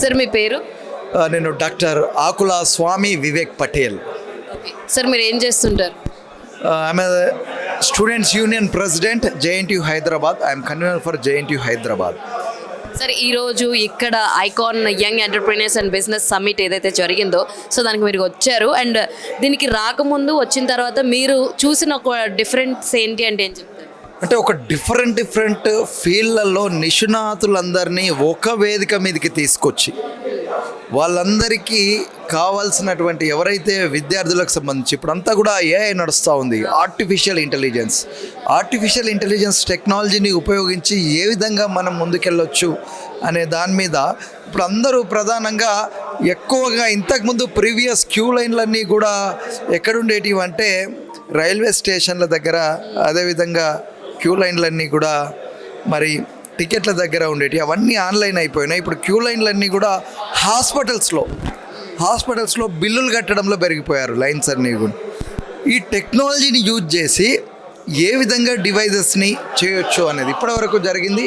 Sir మీ పేరు? నేను doctor ఆకుల స్వామి Vivek Patel. Okay sir, మీరు ఏం చేస్తుంటారు? I'm students union president JNTU Hyderabad. I'm convener for JNTU Hyderabad. Sir ఈరోజు ఇక్కడ icon young entrepreneurs and business summit ఏదైతే జరిగిందో, సో దానికి మీరు వచ్చారు. అండ్ దీనికి రాకముందు వచ్చిన తర్వాత మీరు చూసిన ఒక డిఫరెన్స్ ఏంటి అంటే ఏం చెప్తారు? అంటే ఒక డిఫరెంట్ ఫీల్డ్లలో నిష్ణాతులందరినీ ఒక వేదిక మీదకి తీసుకొచ్చి వాళ్ళందరికీ కావాల్సినటువంటి ఎవరైతే విద్యార్థులకు సంబంధించి ఇప్పుడంతా కూడా ఏఐ నడుస్తూ ఉంది. ఆర్టిఫిషియల్ ఇంటెలిజెన్స్ టెక్నాలజీని ఉపయోగించి ఏ విధంగా మనం ముందుకెళ్ళొచ్చు అనే దాని మీద ఇప్పుడు అందరూ ప్రధానంగా ఎక్కువగా ఇంతకుముందు ప్రీవియస్ క్యూ లైన్లన్నీ కూడా ఎక్కడుండేటివి అంటే రైల్వే స్టేషన్ల దగ్గర, అదేవిధంగా క్యూ లైన్లన్నీ కూడా మరి టికెట్ల దగ్గర ఉండేవి. అవన్నీ ఆన్లైన్ అయిపోయినాయి. ఇప్పుడు క్యూ లైన్లన్నీ కూడా హాస్పిటల్స్లో బిల్లులు కట్టడంలో పెరిగిపోయారు లైన్స్ అన్నీ కూడా. ఈ టెక్నాలజీని యూజ్ చేసి ఏ విధంగా డివైజెస్ని చేయొచ్చు అనేది ఇప్పటివరకు జరిగింది.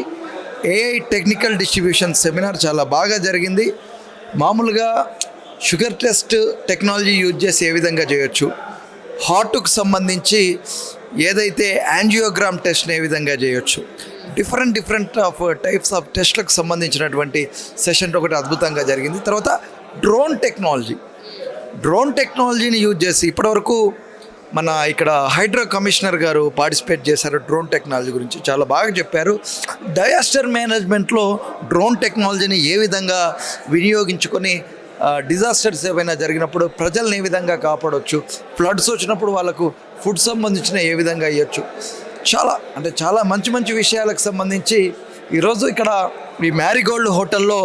ఏఐ టెక్నికల్ డిస్ట్రిబ్యూషన్ సెమినార్ చాలా బాగా జరిగింది. మామూలుగా షుగర్ టెస్ట్ టెక్నాలజీ యూజ్ చేసి ఏ విధంగా చేయొచ్చు, హార్ట్కు సంబంధించి ఏదైతే యాంజియోగ్రామ్ టెస్ట్ని ఏ విధంగా చేయొచ్చు, డిఫరెంట్ ఆఫ్ టైప్స్ ఆఫ్ టెస్ట్లకు సంబంధించినటువంటి సెషన్ ఒకటి అద్భుతంగా జరిగింది. తర్వాత డ్రోన్ టెక్నాలజీని యూజ్ చేసి ఇప్పటివరకు మన ఇక్కడ హైడ్రా కమిషనర్ గారు పార్టిసిపేట్ చేశారు. డ్రోన్ టెక్నాలజీ గురించి చాలా బాగా చెప్పారు. డిజాస్టర్ మేనేజ్మెంట్లో డ్రోన్ టెక్నాలజీని ఏ విధంగా వినియోగించుకొని డిజాస్టర్స్ ఏవైనా జరిగినప్పుడు ప్రజల్ని ఏ విధంగా కాపాడవచ్చు, ఫ్లడ్స్ వచ్చినప్పుడు వాళ్ళకు ఫుడ్ సంబంధించిన ఏ విధంగా ఇవ్వచ్చు, చాలా మంచి విషయాలకు సంబంధించి ఈరోజు ఇక్కడ ఈ మ్యారీగోల్డ్ హోటల్లో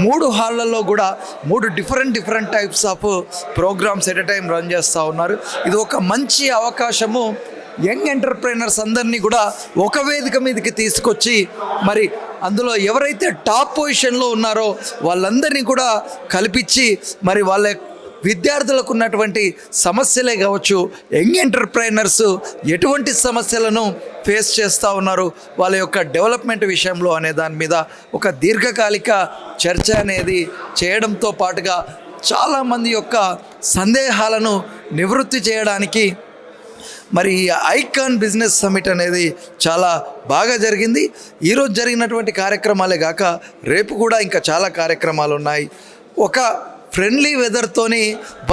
3 హాళ్ళల్లో కూడా 3 different types of programmes at a time run చేస్తూ ఉన్నారు. ఇది ఒక మంచి అవకాశము. యంగ్ ఎంటర్ప్రైనర్స్ అందరినీ కూడా ఒక వేదిక మీదకి తీసుకొచ్చి మరి అందులో ఎవరైతే టాప్ పొజిషన్లో ఉన్నారో వాళ్ళందరినీ కూడా కల్పించి మరి వాళ్ళ విద్యార్థులకు ఉన్నటువంటి సమస్యలే కావచ్చు, యంగ్ ఎంటర్ప్రైనర్స్ ఎటువంటి సమస్యలను ఫేస్ చేస్తూ ఉన్నారు వాళ్ళ యొక్క డెవలప్మెంట్ విషయంలో అనే దాని మీద ఒక దీర్ఘకాలిక చర్చ అనేది చేయడంతో పాటుగా చాలామంది యొక్క సందేహాలను నివృత్తి చేయడానికి మరి ఐకాన్ బిజినెస్ సమ్మిట్ అనేది చాలా బాగా జరిగింది. ఈరోజు జరిగినటువంటి కార్యక్రమాలే కాక రేపు కూడా ఇంకా చాలా కార్యక్రమాలు ఉన్నాయి. ఒక ఫ్రెండ్లీ వెదర్తోని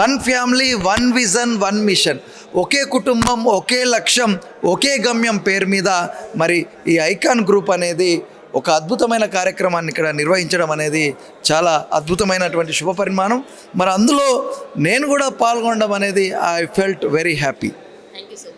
1 ఫ్యామిలీ 1 విజన్ 1 మిషన్, ఒకే కుటుంబం ఒకే లక్ష్యం ఒకే గమ్యం పేరు మీద మరి ఈ ఐకాన్ గ్రూప్ అనేది ఒక అద్భుతమైన కార్యక్రమాన్ని ఇక్కడ నిర్వహించడం అనేది చాలా అద్భుతమైనటువంటి శుభపరిమాణం. మరి అందులో నేను కూడా పాల్గొనడం అనేది I felt very happy. Thank you sir.